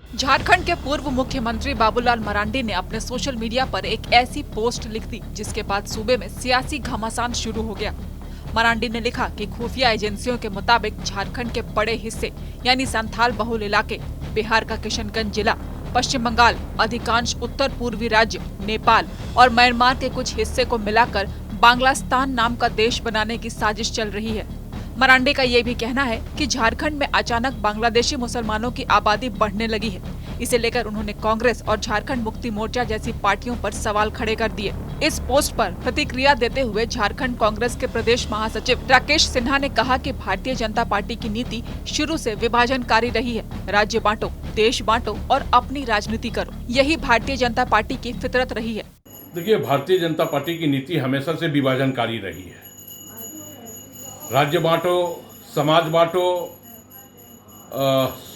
झारखंड के पूर्व मुख्यमंत्री बाबूलाल मरांडी ने अपने सोशल मीडिया पर एक ऐसी पोस्ट लिख दी जिसके बाद सूबे में सियासी घमासान शुरू हो गया। मरांडी ने लिखा कि खुफिया एजेंसियों के मुताबिक झारखंड के बड़े हिस्से यानी संथाल बहुल इलाके, बिहार का किशनगंज जिला, पश्चिम बंगाल, अधिकांश उत्तर पूर्वी राज्य, नेपाल और म्यांमार के कुछ हिस्से को मिलाकर बांग्लास्तान नाम का देश बनाने की साजिश चल रही है। मरांडी का ये भी कहना है कि झारखंड में अचानक बांग्लादेशी मुसलमानों की आबादी बढ़ने लगी है। इसे लेकर उन्होंने कांग्रेस और झारखंड मुक्ति मोर्चा जैसी पार्टियों पर सवाल खड़े कर दिए। इस पोस्ट पर प्रतिक्रिया देते हुए झारखंड कांग्रेस के प्रदेश महासचिव राकेश सिन्हा ने कहा कि भारतीय जनता पार्टी की नीति शुरू से विभाजनकारी रही है। राज्य बांटो, देश बांटो और अपनी राजनीति करो, यही भारतीय जनता पार्टी की फितरत रही है। देखिए, भारतीय जनता पार्टी की नीति हमेशा से विभाजनकारी रही है। राज्य बांटो, समाज बांटो,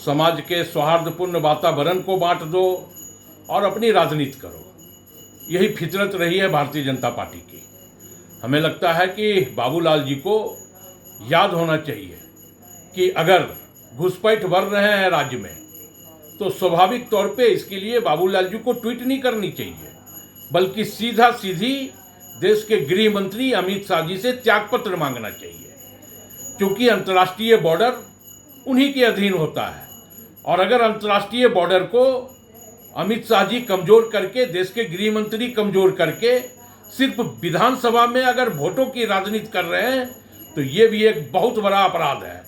समाज के सौहार्दपूर्ण वातावरण को बांट दो और अपनी राजनीति करो, यही फितरत रही है भारतीय जनता पार्टी की। हमें लगता है कि बाबूलाल जी को याद होना चाहिए कि अगर घुसपैठ बढ़ रहे हैं राज्य में तो स्वाभाविक तौर पे इसके लिए बाबूलाल जी को ट्वीट नहीं करनी चाहिए, बल्कि सीधा सीधी देश के गृह मंत्री अमित शाह जी से त्यागपत्र मांगना चाहिए, क्योंकि अंतर्राष्ट्रीय बॉर्डर उन्हीं के अधीन होता है। और अगर अंतर्राष्ट्रीय बॉर्डर को अमित शाह जी कमजोर करके, देश के गृह मंत्री कमजोर करके सिर्फ विधानसभा में अगर वोटों की राजनीति कर रहे हैं तो ये भी एक बहुत बड़ा अपराध है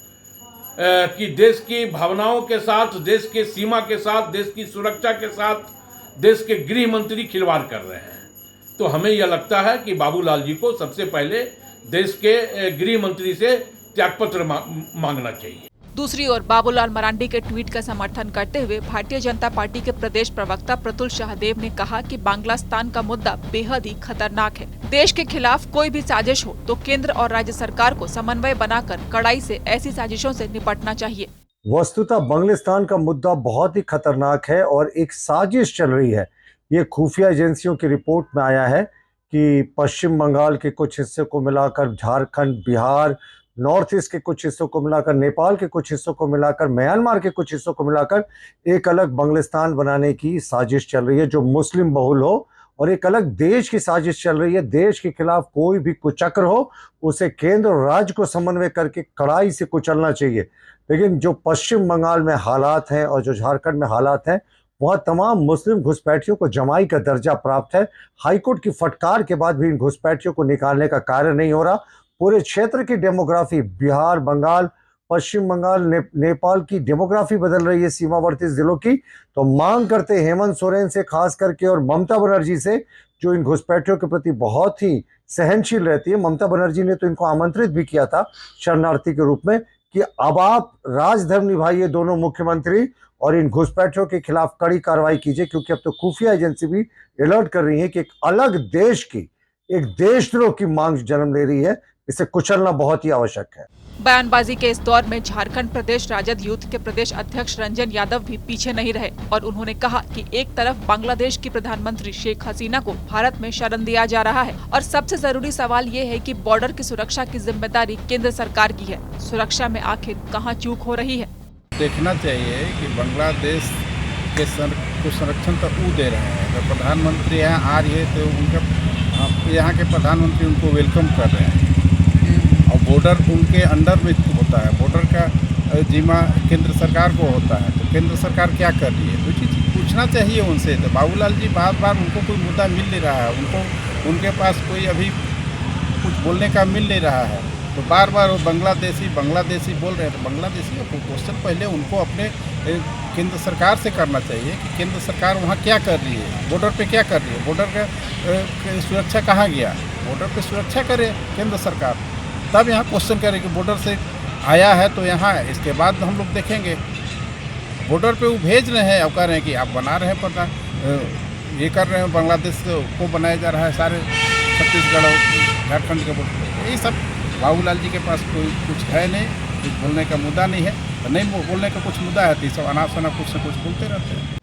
कि देश की भावनाओं के साथ, देश के सीमा के साथ, देश की सुरक्षा के साथ देश के गृह मंत्री खिलवाड़ कर रहे हैं। तो हमें यह लगता है कि बाबूलाल जी को सबसे पहले देश के गृह मंत्री से त्यागपत्र मांगना चाहिए। दूसरी ओर बाबूलाल मरांडी के ट्वीट का समर्थन करते हुए भारतीय जनता पार्टी के प्रदेश प्रवक्ता प्रतुल शाहदेव ने कहा कि बांग्लास्तान का मुद्दा बेहद ही खतरनाक है। देश के खिलाफ कोई भी साजिश हो तो केंद्र और राज्य सरकार को समन्वय बनाकर कड़ाई से ऐसी साजिशों से निपटना चाहिए। वस्तुतः बांग्लास्तान का मुद्दा बहुत ही खतरनाक है और एक साजिश चल रही है। ये खुफिया एजेंसियों की रिपोर्ट में आया है कि पश्चिम बंगाल के कुछ हिस्से को मिलाकर झारखंड, बिहार, नॉर्थ ईस्ट के कुछ हिस्सों को मिलाकर, नेपाल के कुछ हिस्सों को मिलाकर, म्यांमार के कुछ हिस्सों को मिलाकर एक अलग बांग्लास्तान बनाने की साजिश चल रही है जो मुस्लिम बहुल हो, और एक अलग देश की साजिश चल रही है। देश के खिलाफ कोई भी कुचक्र हो उसे केंद्र और राज्य को समन्वय करके कड़ाई से कुचलना चाहिए। लेकिन जो पश्चिम बंगाल में हालात हैं और जो झारखंड में हालात हैं, वहाँ तमाम मुस्लिम घुसपैठियों को जमाई का दर्जा प्राप्त है। हाईकोर्ट की फटकार के बाद भी इन घुसपैठियों को निकालने का कार्य नहीं हो रहा। पूरे क्षेत्र की डेमोग्राफी, बिहार, बंगाल, पश्चिम बंगाल, नेपाल की डेमोग्राफी बदल रही है सीमावर्ती जिलों की। तो मांग करते हेमंत सोरेन से खास करके और ममता बनर्जी से, जो इन घुसपैठियों के प्रति बहुत ही सहनशील रहती है। ममता बनर्जी ने तो इनको आमंत्रित भी किया था शरणार्थी के रूप में कि अब आप राजधर्म निभाइए दोनों मुख्यमंत्री और इन घुसपैठियों के खिलाफ कड़ी कार्रवाई कीजिए, क्योंकि अब तो खुफिया एजेंसी भी अलर्ट कर रही है कि एक अलग देश की, एक देशद्रोह की मांग जन्म ले रही है। इसे कुचलना बहुत ही आवश्यक है। बयानबाजी के इस दौर में झारखंड प्रदेश राजद यूथ के प्रदेश अध्यक्ष रंजन यादव भी पीछे नहीं रहे और उन्होंने कहा कि एक तरफ बांग्लादेश की प्रधानमंत्री शेख हसीना को भारत में शरण दिया जा रहा है और सबसे जरूरी सवाल ये है कि बॉर्डर की सुरक्षा की जिम्मेदारी केंद्र सरकार की है। सुरक्षा में आखिर कहां चूक हो रही है? देखना चाहिए कि बांग्लादेश के संरक्षण तो वो दे रहे हैं। अगर प्रधानमंत्री यहाँ आ रही है तो उनका यहाँ के प्रधानमंत्री उनको वेलकम कर रहे हैं और बॉर्डर उनके अंडर में होता है। बॉर्डर का जिम्मा केंद्र सरकार को होता है, तो केंद्र सरकार क्या कर रही है तो चीज़ पूछना चाहिए उनसे। तो बाबूलाल जी बार बार उनको कोई मुद्दा मिल नहीं रहा है, उनके पास कोई अभी कुछ बोलने का मिल नहीं रहा है, तो बार बार वो बांग्लादेशी बोल रहे हैं। तो बांग्लादेशी का क्वेश्चन पहले उनको अपने केंद्र सरकार से करना चाहिए कि केंद्र सरकार वहाँ क्या कर रही है, बॉर्डर पे क्या कर रही है, बॉर्डर का सुरक्षा कहाँ गया, बॉर्डर पे सुरक्षा करे केंद्र सरकार, तब यहाँ क्वेश्चन करे कि बॉर्डर से आया है तो यहाँ है। इसके बाद हम लोग देखेंगे। बॉर्डर पे वो भेज रहे हैं और कह रहे हैं कि आप बना रहे हैं, पता ये कर रहे हैं, बांग्लादेश को बनाया जा रहा है सारे छत्तीसगढ़ और झारखंड के बॉर्डर। यही सब बाबूलाल जी के पास कोई कुछ है नहीं, कुछ बोलने का मुद्दा नहीं है, नहीं बोलने का कुछ मुद्दा है तो सब अनाप कुछ न कुछ बोलते रहते हैं।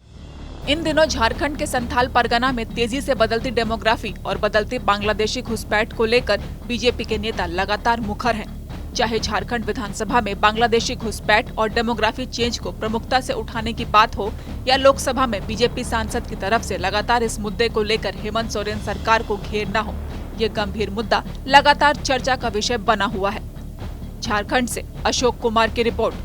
इन दिनों झारखंड के संथाल परगना में तेजी से बदलती डेमोग्राफी और बदलती बांग्लादेशी घुसपैठ को लेकर बीजेपी के नेता लगातार मुखर हैं। चाहे झारखंड विधानसभा में बांग्लादेशी घुसपैठ और डेमोग्राफी चेंज को प्रमुखता से उठाने की बात हो या लोकसभा में बीजेपी सांसद की तरफ से लगातार इस मुद्दे को लेकर हेमंत सोरेन सरकार को घेरना हो, ये गंभीर मुद्दा लगातार चर्चा का विषय बना हुआ है। झारखंड से अशोक कुमार की रिपोर्ट।